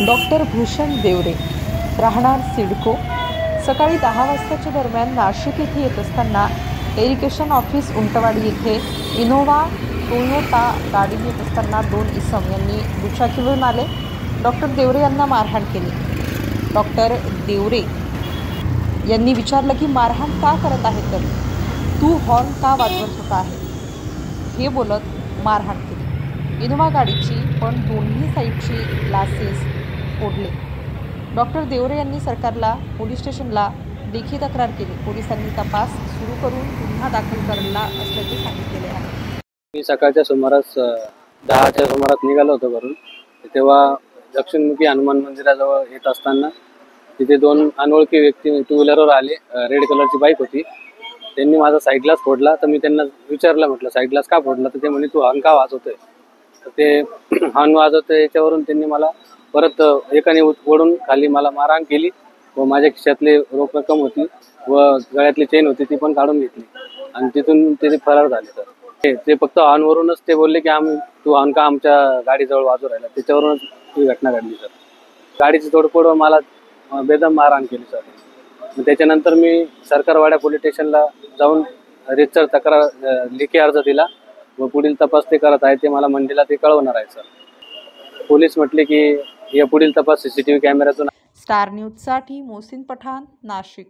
Doctor Bhushan Deore, राहणार सिडको, सकाळी 10 वाजताच्या दरम्यान नाशिक येथे येत असताना इरिगेशन ऑफिस उंटवाडी येथे इनोव्हा टोयोटा गाडी येत असताना 2 इसम यांनी दुचाकीवरून आले. डॉक्टर देवरे यांना मारहाण केली. डॉक्टर देवरे यांनी विचारलं की मारहाण का करत आहे, तर तू हॉर्न का वाजवत होता आहे, हे बोलत मारहाण केली. इनोव्हा गाडीची पण दोन्ही साईडची ग्लासेस फोडले. डॉक्टर देवरे यांनी सरकारला पोलीस स्टेशनला लेखी तक्रार केली. पोलिसांनी तपास सुरू करून गुन्हा दाखल करला असल्याचे सांगितलेले आहे. मी सकाळच्या सुमारास 10च्या सुमारास निघालो होतो घरून. तेव्हा दक्षिणमुखी हनुमान मंदिराजवळ येत असताना तिथे 2 अनोळखी व्यक्ती 2 व्हीलरवर आले. रेड कलरची बाईक होती. त्यांनी माझा साईड ग्लास फोडला. तर मी त्यांना विचारलं, म्हटलं साईड ग्लास का फोडला? तर ते म्हणे तू हॉर्न का वाजवतोय? तर ते हॉर्न वाजवतोय याच्यावरून त्यांनी मला परत एकाने ओढून खाली मला मारहाण केली व माझ्या खिशातले रोख रक्कम होती व गळ्यातली चेन होती ती पण काढून घेतली आणि तिथून ते फरार झाले. तर ते फक्त हॉर्नवरूनच ते बोलले की तू हॉर्न का आमच्या गाडीजवळ वाजवू राहिला, त्याच्यावरूनच ही घटना घडली. सर गाडीची तोडफोड व मला बेदम मारहाण केली सर. त्याच्यानंतर मी सरकारवाड्या पोलीस स्टेशनला जाऊन रितसर तक्रार लेखी अर्ज दिला व पुढील तपास ते करत आहे. ते मला मंडीला ते कळवणार आहे. सर पोलीस म्हटले की या पुढील तपास CCTV कॅमेऱ्यातून. स्टार न्यूजसाठी मोहसिन पठाण, नाशिक.